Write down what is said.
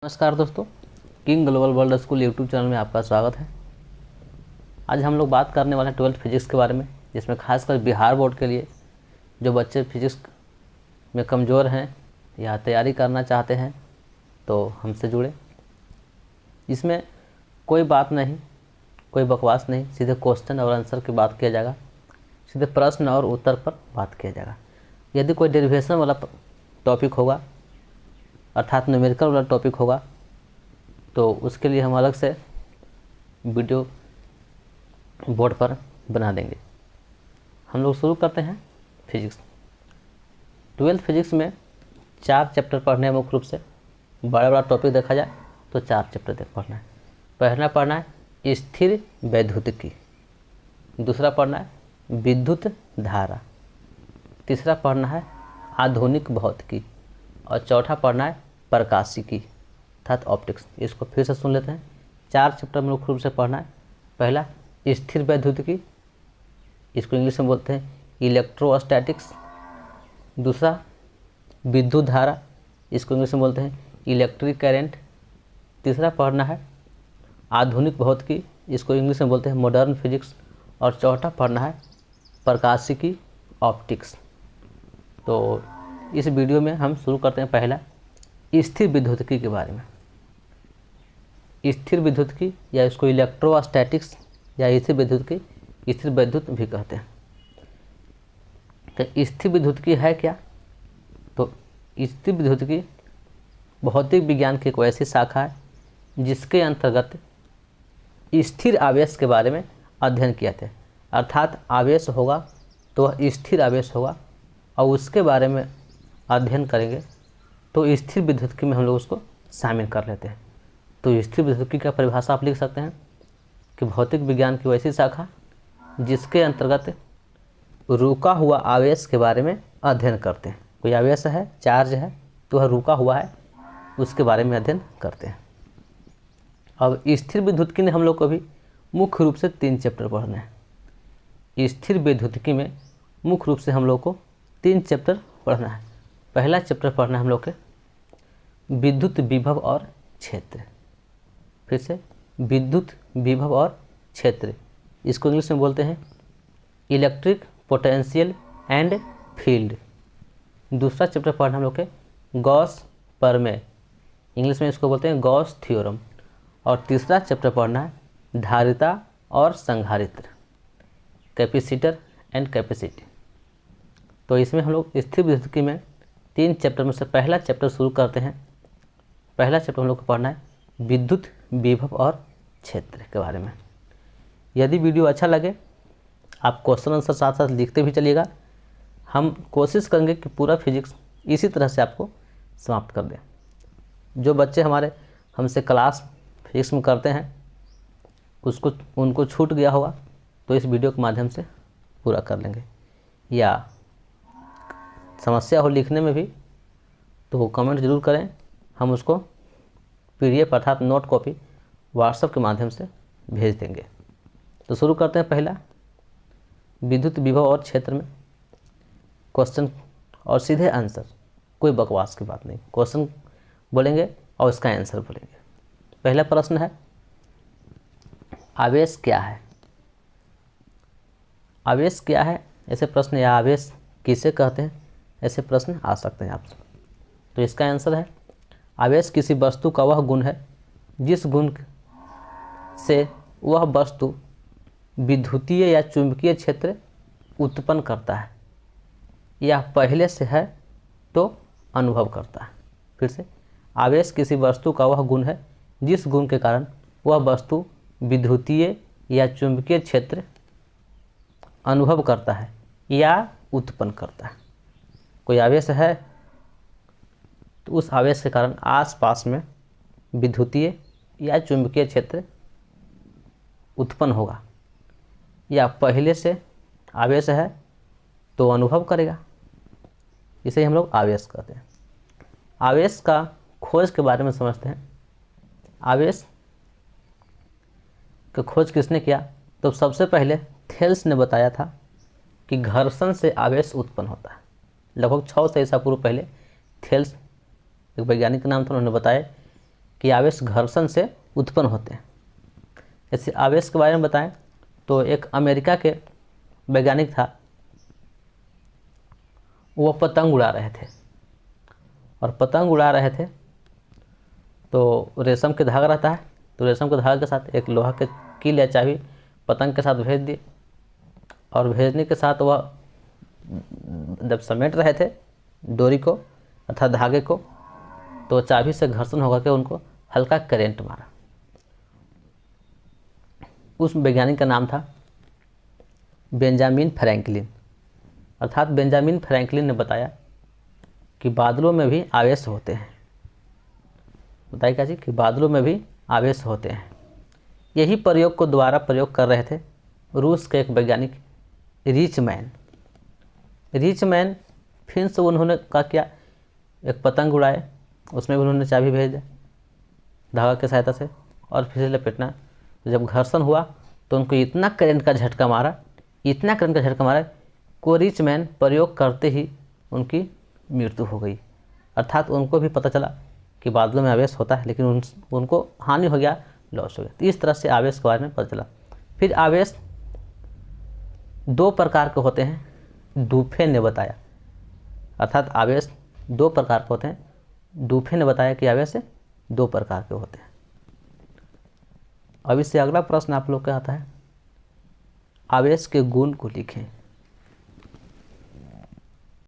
नमस्कार दोस्तों, king global world school YouTube channel में आपका स्वागत है। आज हम लोग बात करने वाले हैं 12th फिजिक्स के बारे में, जिसमें खासकर बिहार बोर्ड के लिए जो बच्चे फिजिक्स में कमज़ोर हैं या तैयारी करना चाहते हैं तो हमसे जुड़े। इसमें कोई बात नहीं, कोई बकवास नहीं, सीधे क्वेश्चन और आंसर की बात किया जाएगा, सीधे प्रश्न और उत्तर पर बात किया जाएगा। यदि कोई डेरिवेशन वाला टॉपिक होगा अर्थात न्यूमेरिकल वाला टॉपिक होगा तो उसके लिए हम अलग से वीडियो बोर्ड पर बना देंगे। हम लोग शुरू करते हैं फिजिक्स। 12th फिजिक्स में 4 चैप्टर पढ़ने हैं मुख्य रूप से। बड़ा बड़ा टॉपिक देखा जाए तो 4 चैप्टर पढ़ना है। पहला पढ़ना है स्थिर वैद्युतिकी, दूसरा पढ़ना है विद्युत धारा, तीसरा पढ़ना है आधुनिक भौतिकी और चौथा पढ़ना है प्रकाशिकी अर्थात ऑप्टिक्स। इसको फिर से सुन लेते हैं। 4 चैप्टर मुख्य रूप से पढ़ना है। पहला स्थिर वैद्युतिकी, इसको इंग्लिश में बोलते हैं इलेक्ट्रोस्टैटिक्स। दूसरा विद्युत धारा, इसको इंग्लिश में बोलते हैं इलेक्ट्रिक करंट। तीसरा पढ़ना है आधुनिक भौतिकी, इसको इंग्लिश में बोलते हैं मॉडर्न फिजिक्स। और चौथा पढ़ना है प्रकाशिकी ऑप्टिक्स। तो इस वीडियो में हम शुरू करते हैं पहला स्थिर विद्युतिकी के बारे में। स्थिर विद्युतिकी या इसको इलेक्ट्रोस्टैटिक्स या स्थिर विद्युतिकी, स्थिर विद्युत भी कहते हैं। तो स्थिर विद्युतिकी है क्या? तो स्थिर विद्युतिकी भौतिक विज्ञान की एक ऐसी शाखा है जिसके अंतर्गत स्थिर आवेश के बारे में अध्ययन किया जाता है। अर्थात आवेश होगा तो वह स्थिर आवेश होगा और उसके बारे में अध्ययन करेंगे तो स्थिर विद्युतिकी में हम लोग उसको शामिल कर लेते हैं। तो स्थिर विद्युतिकी का परिभाषा आप लिख सकते हैं कि भौतिक विज्ञान की वैसी शाखा जिसके अंतर्गत रुका हुआ आवेश के बारे में अध्ययन करते हैं। कोई आवेश है, चार्ज है, तो वह रुका हुआ है, उसके बारे में अध्ययन करते हैं। अब स्थिर विद्युतिकी ने हम लोग को भी मुख्य रूप से 3 चैप्टर पढ़ने हैं। स्थिर विद्युतिकी में मुख्य रूप से हम लोग को 3 चैप्टर पढ़ना है। पहला चैप्टर पढ़ना है हम लोग के विद्युत विभव और क्षेत्र। फिर से विद्युत विभव और क्षेत्र, इसको इंग्लिश में बोलते हैं इलेक्ट्रिक पोटेंशियल एंड फील्ड। दूसरा चैप्टर पढ़ना हम लोग के गॉस प्रमेय, इंग्लिश में इसको बोलते हैं गॉस थ्योरम। और तीसरा चैप्टर पढ़ना है धारिता और संधारित्र, कैपेसिटर एंड कैपेसिटी। तो इसमें हम लोग स्थिर विद्युतिकी में 3 चैप्टर में से पहला चैप्टर शुरू करते हैं। पहला चैप्टर हम लोग को पढ़ना है विद्युत विभव और क्षेत्र के बारे में। यदि वीडियो अच्छा लगे आप क्वेश्चन आंसर साथ साथ लिखते भी चलिएगा। हम कोशिश करेंगे कि पूरा फिजिक्स इसी तरह से आपको समाप्त कर दें। जो बच्चे हमारे हमसे क्लास फिजिक्स में करते हैं उनको छूट गया होगा तो इस वीडियो के माध्यम से पूरा कर लेंगे। या समस्या हो लिखने में भी तो वो कमेंट जरूर करें, हम उसको PDF अर्थात नोट कॉपी व्हाट्सएप के माध्यम से भेज देंगे। तो शुरू करते हैं पहला विद्युत विभव और क्षेत्र में क्वेश्चन और सीधे आंसर, कोई बकवास की बात नहीं। क्वेश्चन बोलेंगे और इसका आंसर बोलेंगे। पहला प्रश्न है आवेश क्या है? आवेश क्या है ऐसे प्रश्न, या आवेश किसे कहते हैं, ऐसे प्रश्न आ सकते हैं आपसे। तो इसका आंसर है आवेश किसी वस्तु का वह गुण है जिस गुण से वह वस्तु विद्युतीय या चुंबकीय क्षेत्र उत्पन्न करता है या पहले से है तो अनुभव करता है। फिर से आवेश किसी वस्तु का वह गुण है जिस गुण के कारण वह वस्तु विद्युतीय या चुंबकीय क्षेत्र अनुभव करता है या उत्पन्न करता है। कोई आवेश है तो उस आवेश के कारण आसपास में विद्युतीय या चुंबकीय क्षेत्र उत्पन्न होगा या पहले से आवेश है तो अनुभव करेगा। इसे हम लोग आवेश कहते हैं। आवेश का खोज के बारे में समझते हैं। आवेश की खोज किसने किया? तो सबसे पहले थेल्स ने बताया था कि घर्षण से आवेश उत्पन्न होता है। लगभग 600 ईसा पूर्व पहले थेल्स एक वैज्ञानिक का नाम था, उन्होंने बताया कि आवेश घर्षण से उत्पन्न होते हैं। जैसे आवेश के बारे में बताएं तो एक अमेरिका के वैज्ञानिक था, वो पतंग उड़ा रहे थे, और पतंग उड़ा रहे थे तो रेशम के धागा रहता है, तो रेशम के धागे के साथ एक लोहा के कील या चाबी पतंग के साथ भेज दिए, और भेजने के साथ वह जब समेट रहे थे डोरी को अर्थात धागे को, तो चाबी से घर्षण होकर के उनको हल्का करंट मारा। उस वैज्ञानिक का नाम था बेंजामिन फ्रैंकलिन। अर्थात बेंजामिन फ्रैंकलिन ने बताया कि बादलों में भी आवेश होते हैं। बताइए क्या जी, कि बादलों में भी आवेश होते हैं। यही प्रयोग को दोबारा प्रयोग कर रहे थे रूस के एक वैज्ञानिक रीचमैन। फिर से उन्होंने क्या किया, एक पतंग उड़ाए, उसमें भी उन्होंने चाबी भेज दिया धागा की सहायता से, और फिर से लपेटना। जब घर्षण हुआ तो उनको इतना करंट का झटका मारा को रीचमैन प्रयोग करते ही उनकी मृत्यु हो गई। अर्थात उनको भी पता चला कि बादलों में आवेश होता है, लेकिन उनको हानि हो गया, लॉस हो गया। तो इस तरह से आवेश के बारे में पता चला। फिर आवेश 2 प्रकार के होते हैं, डुफे ने बताया। अर्थात आवेश 2 प्रकार के होते हैं, डुफे ने बताया कि आवेश 2 प्रकार के होते हैं। अब इससे अगला प्रश्न आप लोग का आता है, आवेश के गुण को लिखें।